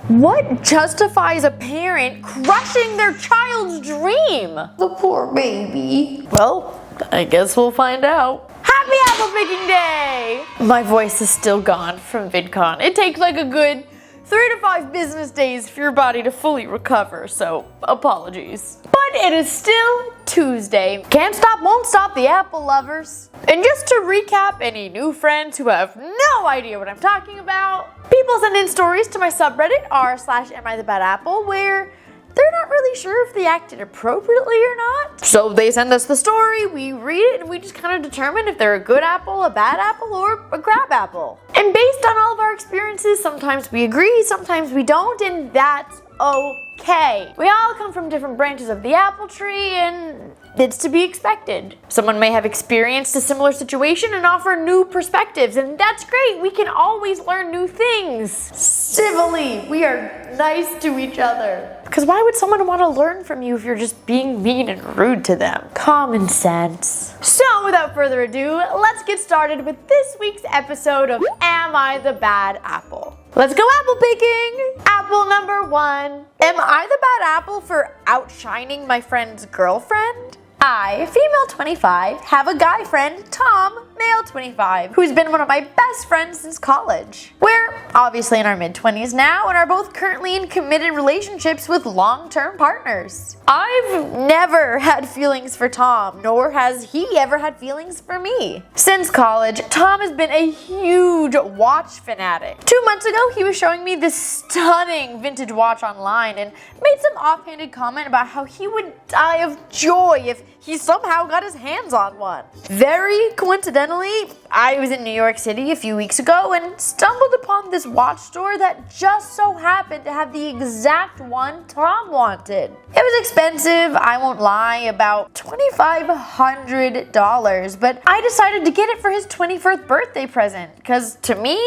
What justifies a parent crushing their child's dream? The poor baby. Well, I guess we'll find out. Happy apple picking day! My voice is still gone from VidCon. It takes like a good 3 to 5 business days for your body to fully recover, so apologies. But it is still Tuesday. Can't stop, won't stop, the apple lovers. And just to recap, any new friends who have no idea what I'm talking about, people send in stories to my subreddit r/AmITheBadApple where they're not really sure if they acted appropriately or not. So they send us the story, we read it, and we just kind of determine if they're a good apple, a bad apple, or a crap apple. And based on all of our experiences, sometimes we agree, sometimes we don't, and that's okay. We all come from different branches of the apple tree, and it's to be expected. Someone may have experienced a similar situation and offer new perspectives, and that's great. We can always learn new things. Civilly, we are nice to each other. Because why would someone want to learn from you if you're just being mean and rude to them? Common sense. So without further ado, let's get started with this week's episode of Am I the Bad Apple? Let's go apple picking! Apple number 1. Am I the bad apple for outshining my friend's girlfriend? I, female 25, have a guy friend, Tom, male 25, who's been one of my best friends since college. We're obviously in our mid-20s now and are both currently in committed relationships with long-term partners. I've never had feelings for Tom, nor has he ever had feelings for me. Since college, Tom has been a huge watch fanatic. 2 months ago, he was showing me this stunning vintage watch online and made some offhanded comment about how he would die of joy if he somehow got his hands on one. Very coincidentally, I was in New York City a few weeks ago and stumbled upon this watch store that just so happened to have the exact one Tom wanted. It was expensive, I won't lie, about $2,500, but I decided to get it for his 21st birthday present, because to me,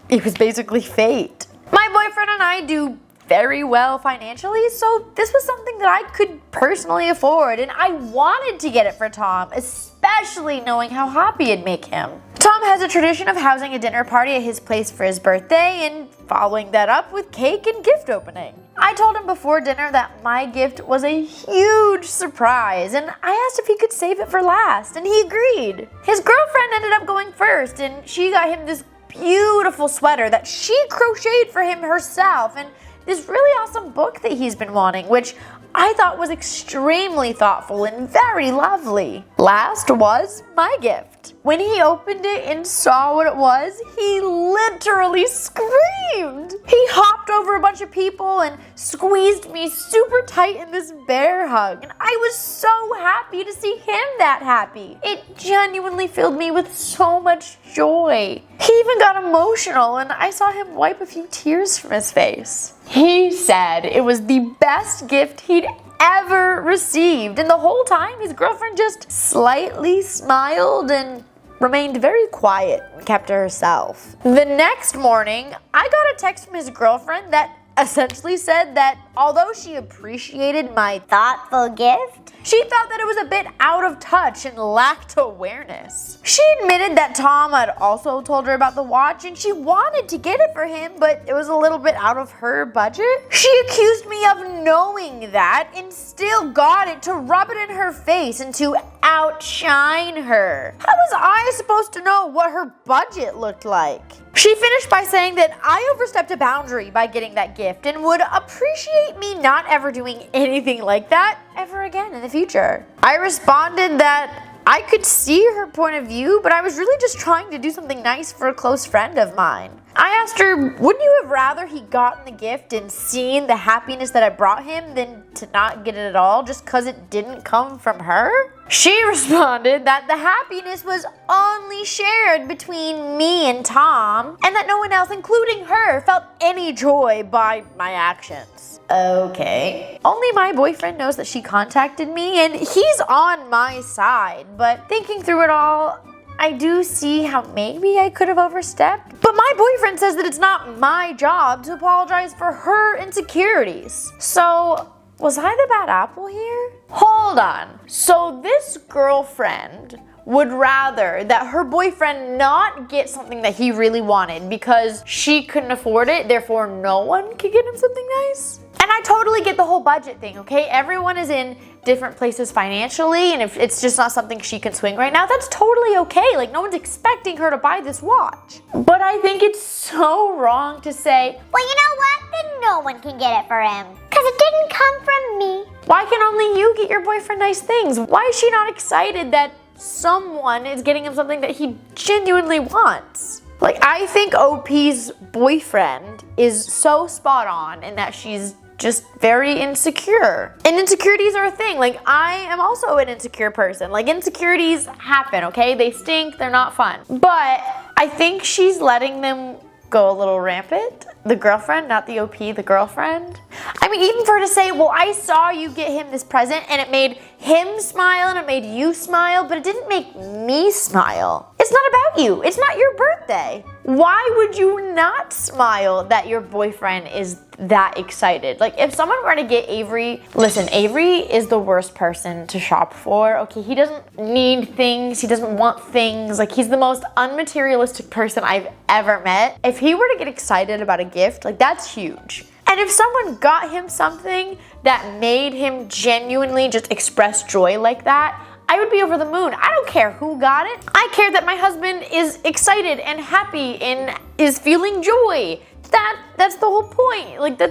it was basically fate. My boyfriend and I do very well financially, so this was something that I could personally afford, and I wanted to get it for Tom, especially knowing how happy it'd make him. Tom has a tradition of housing a dinner party at his place for his birthday and following that up with cake and gift opening. I told him before dinner that my gift was a huge surprise, and I asked if he could save it for last, and he agreed. His girlfriend ended up going first, and she got him this beautiful sweater that she crocheted for him herself, and this really awesome book that he's been wanting, which I thought was extremely thoughtful and very lovely. Last was my gift. When he opened it and saw what it was, he literally screamed. He hopped over a bunch of people and squeezed me super tight in this bear hug, and I was so happy to see him that happy. It genuinely filled me with so much joy. He even got emotional, and I saw him wipe a few tears from his face. He said it was the best gift he'd ever received, and the whole time his girlfriend just slightly smiled and remained very quiet and kept to herself. The next morning, I got a text from his girlfriend that essentially said that although she appreciated my thoughtful gift, she thought that it was a bit out of touch and lacked awareness. She admitted that Tom had also told her about the watch and she wanted to get it for him, but it was a little bit out of her budget. She accused me of knowing that and still got it to rub it in her face and to outshine her. How was I supposed to know what her budget looked like? She finished by saying that I overstepped a boundary by getting that gift and would appreciate me not ever doing anything like that ever again in the future. I responded that I could see her point of view, but I was really just trying to do something nice for a close friend of mine. I asked her, wouldn't you have rather he gotten the gift and seen the happiness that I brought him than to not get it at all just because it didn't come from her? She responded that the happiness was only shared between me and Tom, and that no one else, including her, felt any joy by my actions. Okay. Only my boyfriend knows that she contacted me, and he's on my side, but thinking through it all, I do see how maybe I could have overstepped. But my boyfriend says that it's not my job to apologize for her insecurities. So, was I the bad apple here? Hold on. So this girlfriend would rather that her boyfriend not get something that he really wanted because she couldn't afford it, therefore no one could get him something nice. And I totally get the whole budget thing, okay? Everyone is in different places financially, and if it's just not something she can swing right now, that's totally okay. Like, no one's expecting her to buy this watch. But I think it's so wrong to say, well, you know what? Then no one can get it for him. Because it didn't come from me. why can only you get your boyfriend nice things? Why is she not excited that someone is getting him something that he genuinely wants? Like, I think OP's boyfriend is so spot on in that she's just very insecure. And insecurities are a thing. Like, I am also an insecure person. Like, insecurities happen, okay? They stink, they're not fun. But I think she's letting them go a little rampant. The girlfriend, not the OP, the girlfriend. I mean, even for her to say, well, I saw you get him this present and it made him smile and it made you smile, but it didn't make me smile. It's not about you. It's not your birthday. Why would you not smile that your boyfriend is that excited? Like, if someone were to get Avery, listen, Avery is the worst person to shop for. Okay, he doesn't need things. He doesn't want things. Like, he's the most unmaterialistic person I've ever met. If he were to get excited about a gift, like, that's huge. And if someone got him something that made him genuinely just express joy like that, I would be over the moon. I don't care who got it. I care that my husband is excited and happy and is feeling joy. That's the whole point. Like,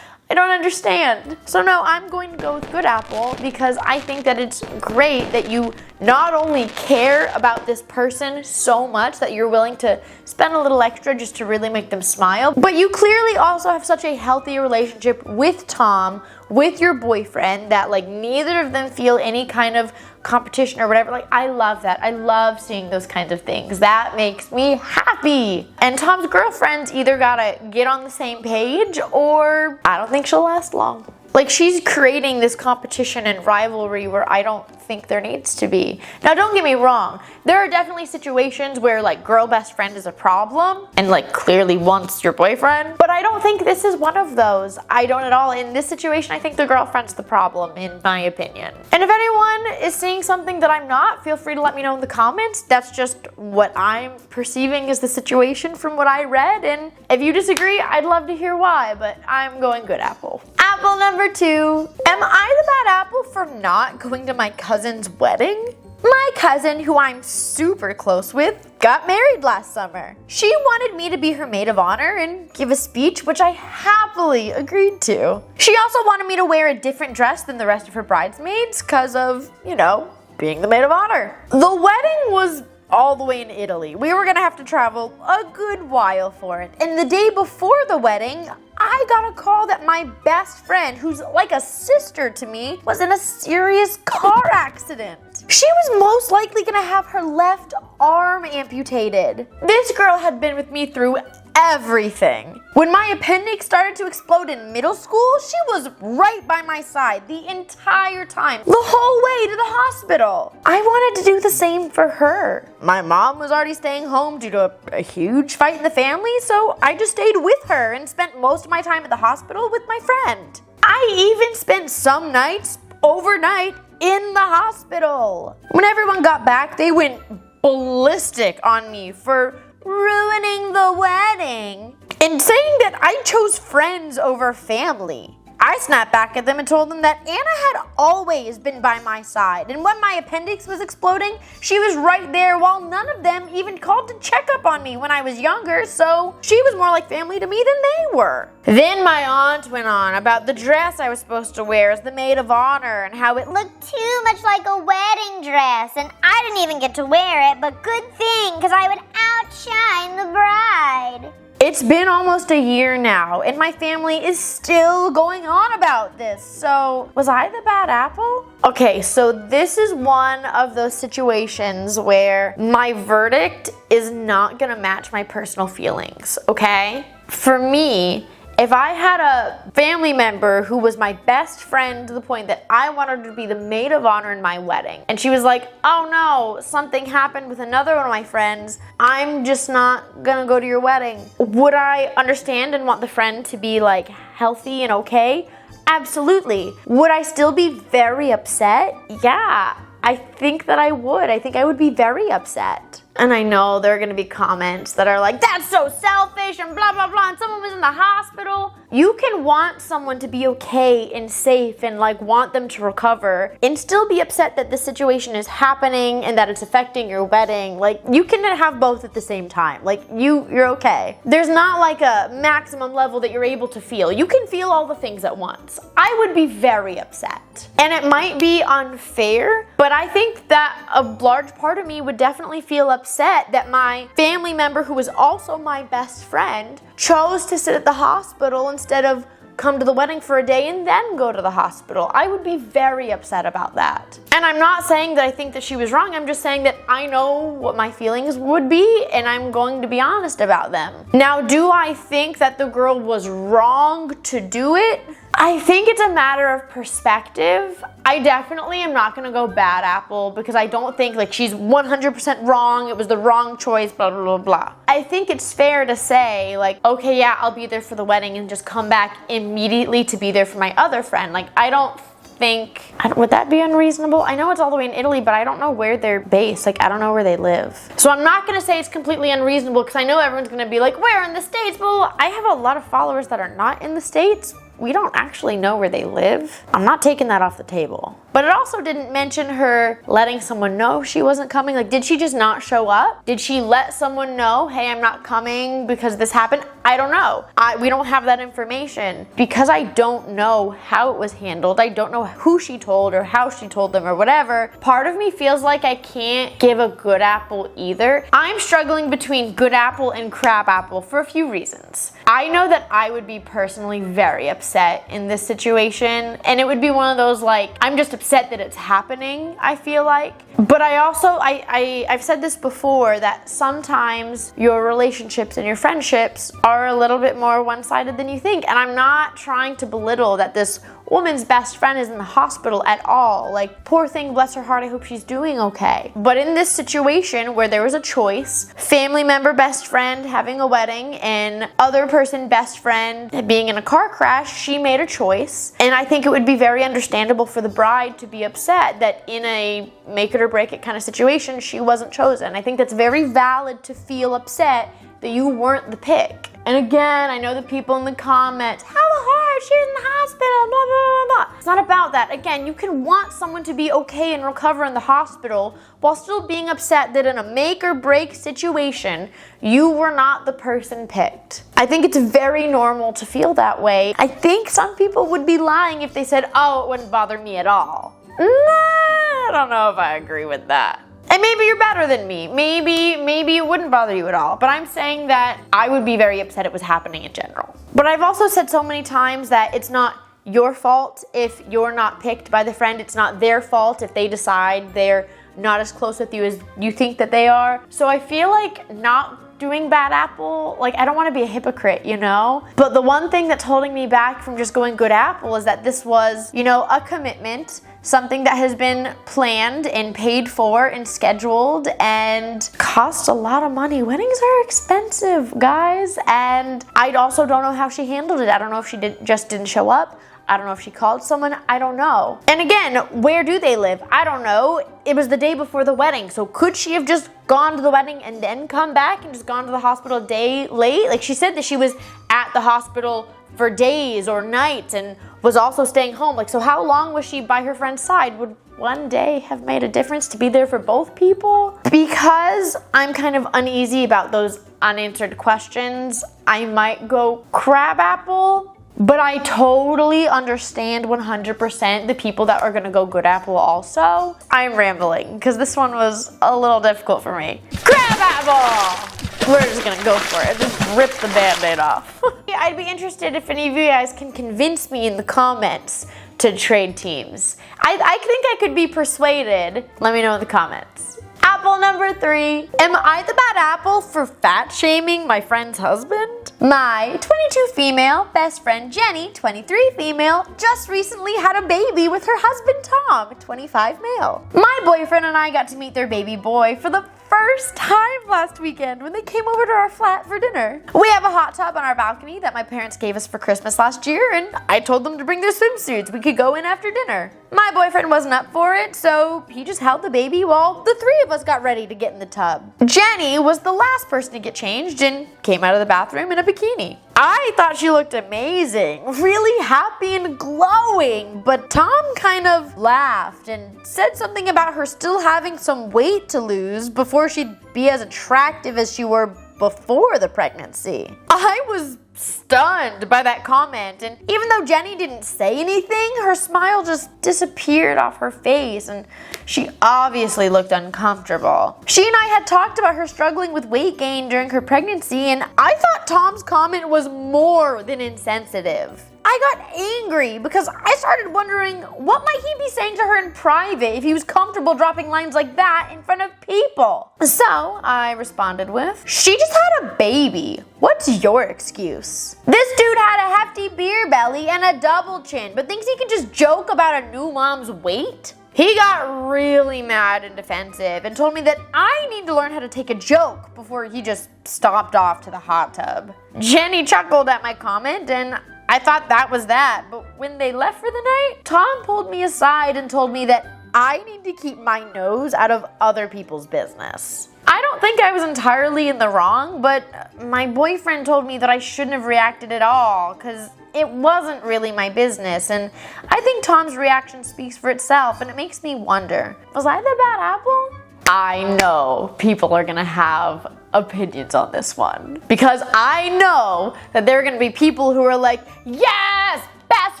I don't understand. So no, I'm going to go with Good Apple because I think that it's great that you not only care about this person so much that you're willing to spend a little extra just to really make them smile, but you clearly also have such a healthy relationship with Tom, with your boyfriend, that like neither of them feel any kind of competition or whatever. Like, I love that. I love seeing those kinds of things. That makes me happy. And Tom's girlfriend's either gotta get on the same page or I don't think she'll last long. Like, she's creating this competition and rivalry where I don't think there needs to be. Now, don't get me wrong. There are definitely situations where, like, girl best friend is a problem and, like, clearly wants your boyfriend. But I don't think this is one of those. I don't at all. In this situation, I think the girlfriend's the problem, in my opinion. And if anyone is seeing something that I'm not, feel free to let me know in the comments. That's just what I'm perceiving as the situation from what I read. And if you disagree, I'd love to hear why, but I'm going Good Apple. Apple number 2. Am I the bad apple for not going to my cousin's wedding? My cousin, who I'm super close with, got married last summer. She wanted me to be her maid of honor and give a speech, which I happily agreed to. She also wanted me to wear a different dress than the rest of her bridesmaids because of, you know, being the maid of honor. The wedding was all the way in Italy. We were gonna have to travel a good while for it. And the day before the wedding, I got a call that my best friend, who's like a sister to me, was in a serious car accident. She was most likely gonna have her left arm amputated. This girl had been with me through everything. When my appendix started to explode in middle school, she was right by my side the entire time, the whole way to the hospital. I wanted to do the same for her. My mom was already staying home due to a huge fight in the family, so I just stayed with her and spent most of my time at the hospital with my friend. I even spent some nights overnight in the hospital. When everyone got back, they went ballistic on me for ruining the wedding and saying that I chose friends over family. I snapped back at them and told them that Anna had always been by my side, and when my appendix was exploding, she was right there while none of them even called to check up on me when I was younger, so she was more like family to me than they were. Then my aunt went on about the dress I was supposed to wear as the maid of honor and how it looked Too much like a wedding dress, and I didn't even get to wear it, but good thing, because I would outshine the bride. It's been almost a year now, and my family is still going on about this. So, was I the bad apple? Okay, so this is one of those situations where my verdict is not gonna match my personal feelings, okay? For me, if I had a family member who was my best friend to the point that I wanted her to be the maid of honor in my wedding, and she was like, oh no, something happened with another one of my friends, I'm just not gonna go to your wedding. Would I understand and want the friend to be like healthy and okay? Absolutely. Would I still be very upset? Yeah. I think that I would. I think I would be very upset. And I know there are gonna be comments that are like, that's so selfish and blah, blah, blah, and someone was in the hospital. You can want someone to be okay and safe and like want them to recover and still be upset that this situation is happening and that it's affecting your wedding. Like, you can have both at the same time. Like, you're okay. There's not like a maximum level that you're able to feel. You can feel all the things at once. I would be very upset. And it might be unfair, but I think that a large part of me would definitely feel upset that my family member, who was also my best friend, chose to sit at the hospital instead of come to the wedding for a day and then go to the hospital. I would be very upset about that. And I'm not saying that I think that she was wrong. I'm just saying that I know what my feelings would be and I'm going to be honest about them. Now, do I think that the girl was wrong to do it? I think it's a matter of perspective. I definitely am not gonna go bad apple because I don't think like she's 100% wrong, it was the wrong choice, blah, blah, blah, blah. I think it's fair to say like, okay, yeah, I'll be there for the wedding and just come back immediately to be there for my other friend. Like, I don't think, would that be unreasonable? I know it's all the way in Italy, but I don't know where they're based. Like, I don't know where they live. So I'm not gonna say it's completely unreasonable because I know everyone's gonna be like, where in the States? Well, I have a lot of followers that are not in the States. We don't actually know where they live. I'm not taking that off the table. But it also didn't mention her letting someone know she wasn't coming. Like, did she just not show up? Did she let someone know, hey, I'm not coming because this happened? I don't know. We don't have that information. Because I don't know how it was handled, I don't know who she told or how she told them or whatever, part of me feels like I can't give a good apple either. I'm struggling between good apple and crab apple for a few reasons. I know that I would be personally very upset in this situation, and it would be one of those like, I'm just upset that it's happening, I feel like. But I also, I've said this before, that sometimes your relationships and your friendships are a little bit more one-sided than you think. And I'm not trying to belittle that this woman's best friend is in the hospital at all. Like, poor thing, bless her heart, I hope she's doing okay. But in this situation where there was a choice, family member best friend having a wedding and other person best friend being in a car crash, she made a choice. And I think it would be very understandable for the bride to be upset that in a make it or break it kind of situation, she wasn't chosen. I think that's very valid to feel upset that you weren't the pick. And again, I know the people in the comments, how hard, she's in the hospital, blah, blah, blah, blah. It's not about that. Again, you can want someone to be okay and recover in the hospital while still being upset that in a make or break situation, you were not the person picked. I think it's very normal to feel that way. I think some people would be lying if they said, oh, it wouldn't bother me at all. Nah, I don't know if I agree with that. And maybe you're better than me. Maybe it wouldn't bother you at all. But I'm saying that I would be very upset it was happening in general. But I've also said so many times that it's not your fault if you're not picked by the friend. It's not their fault if they decide they're not as close with you as you think that they are. So I feel like not doing bad apple, like, I don't want to be a hypocrite, you know? But the one thing that's holding me back from just going good apple is that this was, you know, a commitment, something that has been planned and paid for and scheduled and cost a lot of money. Weddings are expensive, guys. And I also don't know how she handled it. I don't know if she just didn't show up. I don't know if she called someone. I don't know. And again, where do they live? I don't know. It was the day before the wedding. So could she have just gone to the wedding and then come back and just gone to the hospital a day late? Like, she said that she was at the hospital for days or nights and was also staying home. Like, so how long was she by her friend's side? Would one day have made a difference to be there for both people? Because I'm kind of uneasy about those unanswered questions, I might go crab apple. But I totally understand 100% the people that are gonna go good apple also. I'm rambling because this one was a little difficult for me. Crab apple! We're just gonna go for it. Just rip the band-aid off. I'd be interested if any of you guys can convince me in the comments to trade teams. I think I could be persuaded. Let me know in the comments. Apple number 3. Am I the bad apple for fat shaming my friend's husband? My 22 female best friend Jenny, 23 female, just recently had a baby with her husband Tom, 25 male. My boyfriend and I got to meet their baby boy for the first time last weekend when they came over to our flat for dinner. We have a hot tub on our balcony that my parents gave us for Christmas last year, and I told them to bring their swimsuits. We could go in after dinner. My boyfriend wasn't up for it, so he just held the baby while the three of us got ready to get in the tub. Jenny was the last person to get changed and came out of the bathroom in a bikini. I thought she looked amazing, really happy and glowing, but Tom kind of laughed and said something about her still having some weight to lose before she'd be as attractive as she were before the pregnancy. I was stunned by that comment, and even though Jenny didn't say anything, her smile just disappeared off her face and she obviously looked uncomfortable. She and I had talked about her struggling with weight gain during her pregnancy, and I thought Tom's comment was more than insensitive. I got angry because I started wondering what might he be saying to her in private if he was comfortable dropping lines like that in front of people. So I responded with, "She just had a baby. What's your excuse?" This dude had a hefty beer belly and a double chin, but thinks he can just joke about a new mom's weight? He got really mad and defensive and told me that I need to learn how to take a joke before he just stomped off to the hot tub. Jenny chuckled at my comment and I thought that was that, but when they left for the night, Tom pulled me aside and told me that I need to keep my nose out of other people's business. I don't think I was entirely in the wrong, but my boyfriend told me that I shouldn't have reacted at all because it wasn't really my business, and I think Tom's reaction speaks for itself, and it makes me wonder, was I the bad apple? I know people are gonna have opinions on this one because I know that there are gonna be people who are like, yes, best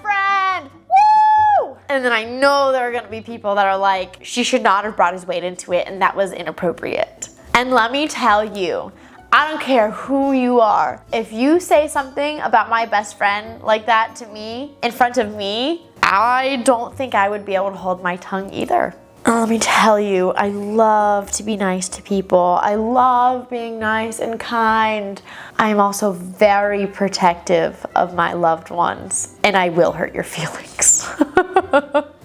friend, woo! And then I know there are gonna be people that are like, she should not have brought his weight into it and that was inappropriate. And let me tell you, I don't care who you are. If you say something about my best friend like that to me, in front of me, I don't think I would be able to hold my tongue either. Let me tell you, I love to be nice to people. I love being nice and kind. I'm also very protective of my loved ones, and I will hurt your feelings.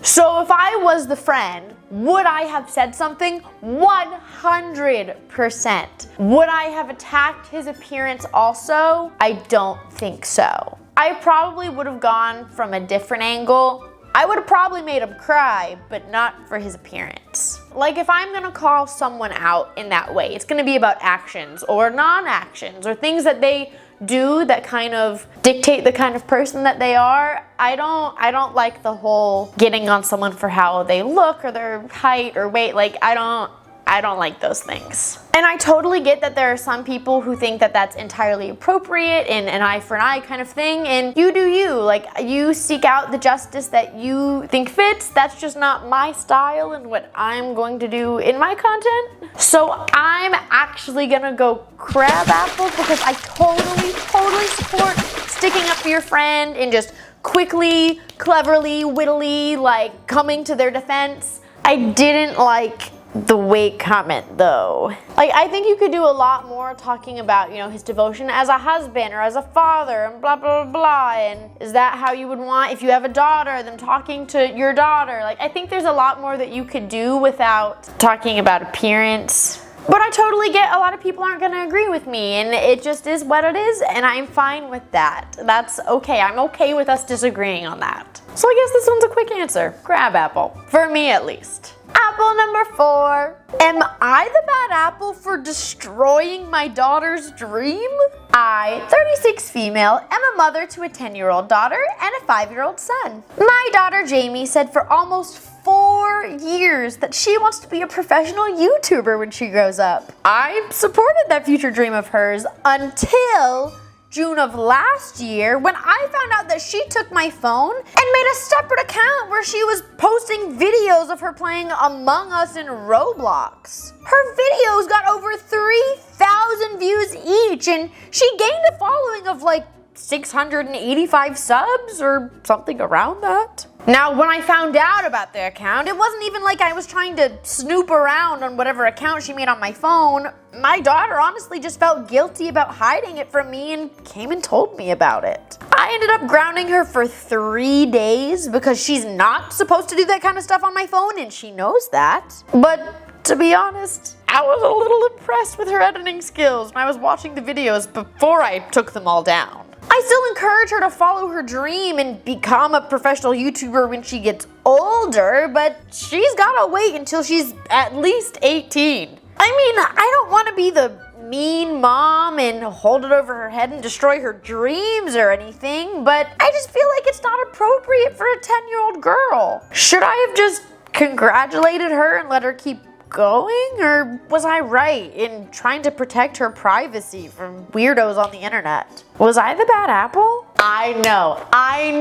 So if I was the friend, would I have said something? 100%. Would I have attacked his appearance also? I don't think so. I probably would have gone from a different angle. I would have probably made him cry, but not for his appearance. Like if I'm gonna call someone out in that way, it's gonna be about actions or non-actions or things that they do that kind of dictate the kind of person that they are. I don't like the whole getting on someone for how they look or their height or weight. Like I don't like those things. And I totally get that there are some people who think that that's entirely appropriate and an eye for an eye kind of thing, and you do you. Like, you seek out the justice that you think fits. That's just not my style and what I'm going to do in my content. So I'm actually gonna go crab apple because I totally support sticking up for your friend and just quickly, cleverly, wittily, like, coming to their defense. I didn't like the weight comment though. Like, I think you could do a lot more talking about, you know, his devotion as a husband or as a father and blah, blah, blah. And is that how you would want, if you have a daughter, them talking to your daughter? Like, I think there's a lot more that you could do without talking about appearance. But I totally get a lot of people aren't gonna agree with me, and it just is what it is, and I'm fine with that. That's okay. I'm okay with us disagreeing on that. So I guess this one's a quick answer. Crab apple. For me at least. Apple number 4. Am I the bad apple for destroying my daughter's dream? I, 36 female, am a mother to a 10-year-old daughter and a 5-year-old son. My daughter Jamie said for almost 4 years that she wants to be a professional YouTuber when she grows up. I supported that future dream of hers until June of last year when I found out that she took my phone and made a separate account where she was posting videos of her playing Among Us in Roblox. Her videos got over 3,000 views each, and she gained a following of like 685 subs or something around that. Now, when I found out about the account, it wasn't even like I was trying to snoop around on whatever account she made on my phone. My daughter honestly just felt guilty about hiding it from me and came and told me about it. I ended up grounding her for 3 days because she's not supposed to do that kind of stuff on my phone and she knows that. But to be honest, I was a little impressed with her editing skills when I was watching the videos before I took them all down. I still encourage her to follow her dream and become a professional YouTuber when she gets older, but she's gotta wait until she's at least 18. I mean, I don't want to be the mean mom and hold it over her head and destroy her dreams or anything, but I just feel like it's not appropriate for a 10-year-old girl. Should I have just congratulated her and let her keep going, or was I right in trying to protect her privacy from weirdos on the internet? Was I the bad apple? I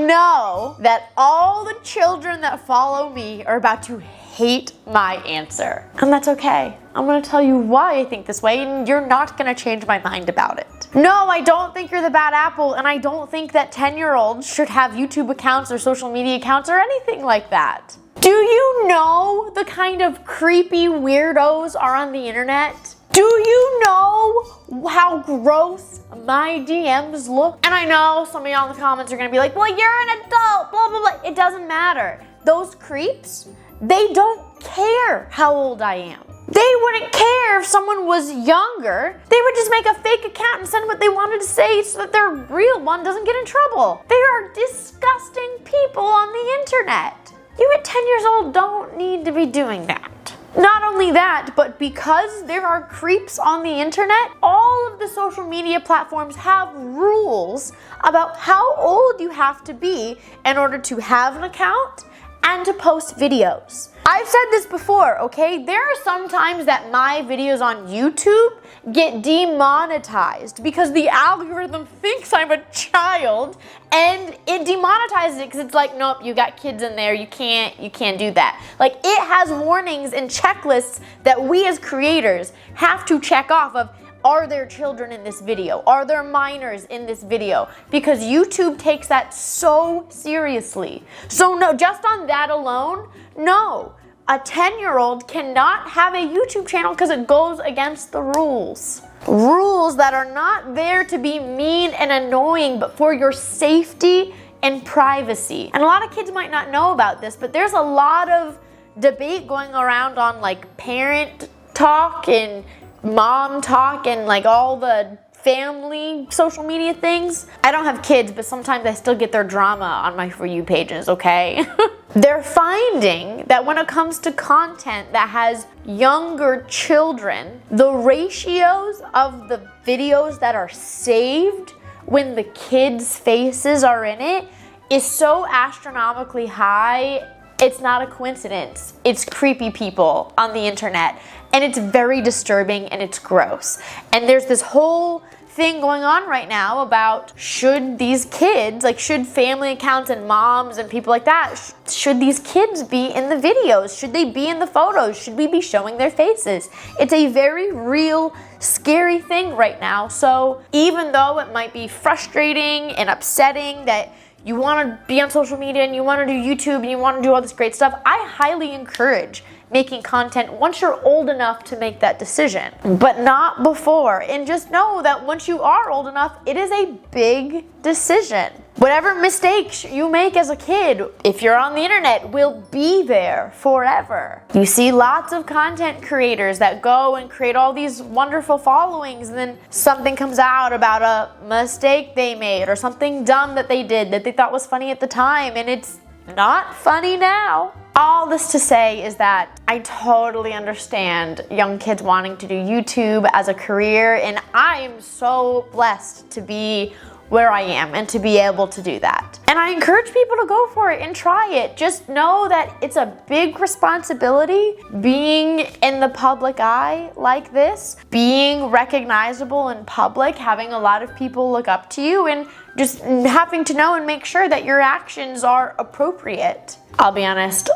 know that all the children that follow me are about to hate my answer. And that's okay. I'm gonna tell you why I think this way, and you're not gonna change my mind about it. No, I don't think you're the bad apple, and I don't think that 10-year-olds should have YouTube accounts or social media accounts or anything like that. Do you know the kind of creepy weirdos are on the internet? Do you know how gross my DMs look? And I know some of y'all in the comments are gonna be like, well, you're an adult, blah, blah, blah. It doesn't matter. Those creeps, they don't care how old I am. They wouldn't care if someone was younger. They would just make a fake account and send what they wanted to say so that their real one doesn't get in trouble. They are disgusting people on the internet. You at 10 years old don't need to be doing that. Not only that, but because there are creeps on the internet, all of the social media platforms have rules about how old you have to be in order to have an account and to post videos. I've said this before, okay? There are some times that my videos on YouTube get demonetized because the algorithm thinks I'm a child and it demonetizes it because it's like, nope, you got kids in there, you can't do that. Like, it has warnings and checklists that we as creators have to check off of, are there children in this video? Are there minors in this video? Because YouTube takes that so seriously. So no, just on that alone, no. A 10-year-old cannot have a YouTube channel because it goes against the rules. Rules that are not there to be mean and annoying, but for your safety and privacy. And a lot of kids might not know about this, but there's a lot of debate going around on like parent talk and mom talk and like all the family social media things. I don't have kids, but sometimes I still get their drama on my For You pages, okay? They're finding that when it comes to content that has younger children, the ratios of the videos that are saved when the kids' faces are in it is so astronomically high. It's not a coincidence. It's creepy people on the internet, and it's very disturbing and it's gross. And there's this whole thing going on right now about should these kids, like should family accounts and moms and people like that, should these kids be in the videos? Should they be in the photos? Should we be showing their faces? It's a very real, scary thing right now. So even though it might be frustrating and upsetting that you want to be on social media and you want to do YouTube and you want to do all this great stuff, I highly encourage making content once you're old enough to make that decision, but not before. And just know that once you are old enough, it is a big decision. Whatever mistakes you make as a kid, if you're on the internet, will be there forever. You see lots of content creators that go and create all these wonderful followings, and then something comes out about a mistake they made or something dumb that they did that they thought was funny at the time, and it's not funny now. All this to say is that I totally understand young kids wanting to do YouTube as a career, and I am so blessed to be where I am and to be able to do that. And I encourage people to go for it and try it. Just know that it's a big responsibility being in the public eye like this, being recognizable in public, having a lot of people look up to you, and just having to know and make sure that your actions are appropriate. I'll be honest,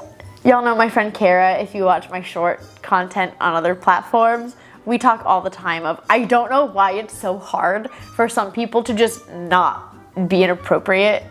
y'all know my friend Kara, if you watch my short content on other platforms. We talk all the time of, I don't know why it's so hard for some people to just not be inappropriate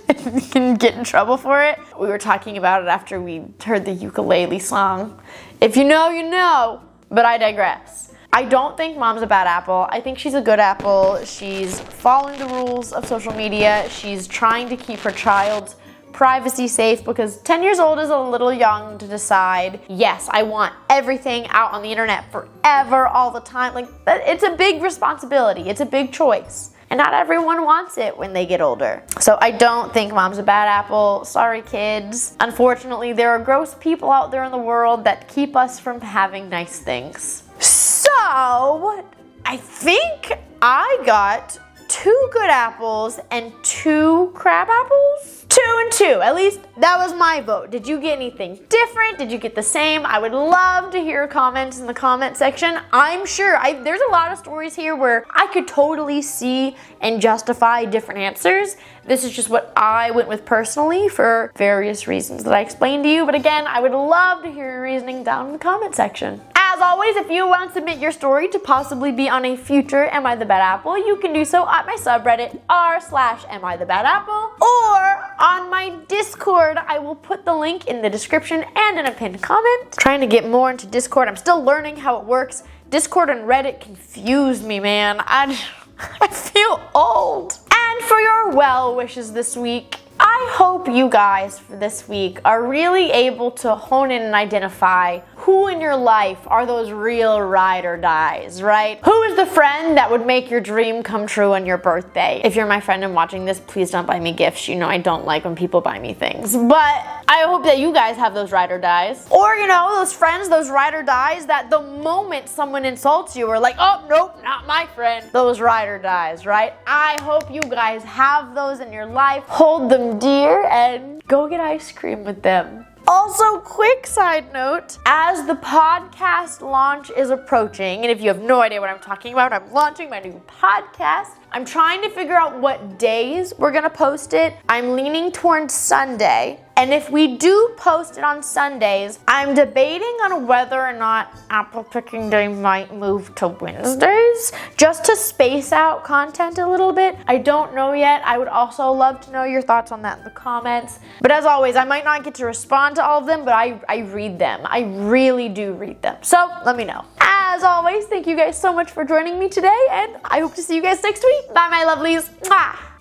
and can get in trouble for it. We were talking about it after we heard the ukulele song. If you know, you know, but I digress. I don't think mom's a bad apple. I think she's a good apple. She's following the rules of social media. She's trying to keep her child's privacy safe because 10 years old is a little young to decide, yes, I want everything out on the internet forever, all the time. Like, it's a big responsibility. It's a big choice. And not everyone wants it when they get older. So I don't think mom's a bad apple. Sorry, kids. Unfortunately, there are gross people out there in the world that keep us from having nice things. So, I think I got 2 good apples and 2 crab apples? 2 and 2. At least that was my vote. Did you get anything different? Did you get the same? I would love to hear comments in the comment section. I'm sure there's a lot of stories here where I could totally see and justify different answers. This is just what I went with personally for various reasons that I explained to you. But again, I would love to hear your reasoning down in the comment section. As always, if you want to submit your story to possibly be on a future Am I the Bad Apple, you can do so at my subreddit r/AmITheBadApple or on my Discord. I will put the link in the description and in a pinned comment. Trying to get more into Discord. I'm still learning how it works. Discord and Reddit confuse me, man. I feel old. And for your well wishes this week, I hope you guys for this week are really able to hone in and identify who in your life are those real ride or dies, right? Who is the friend that would make your dream come true on your birthday? If you're my friend and watching this, please don't buy me gifts. You know I don't like when people buy me things. But I hope that you guys have those ride or dies. Or, you know, those friends, those ride or dies that the moment someone insults you are like, oh, nope, not my friend. Those ride or dies, right? I hope you guys have those in your life. Hold them dear and go get ice cream with them. Also, quick side note, as the podcast launch is approaching, and if you have no idea what I'm talking about, I'm launching my new podcast. I'm trying to figure out what days we're gonna post it. I'm leaning towards Sunday. And if we do post it on Sundays, I'm debating on whether or not Apple Picking Day might move to Wednesdays, just to space out content a little bit. I don't know yet. I would also love to know your thoughts on that in the comments. But as always, I might not get to respond to all of them, but I read them. I really do read them. So let me know. As always, thank you guys so much for joining me today, and I hope to see you guys next week. Bye, my lovelies. Mwah.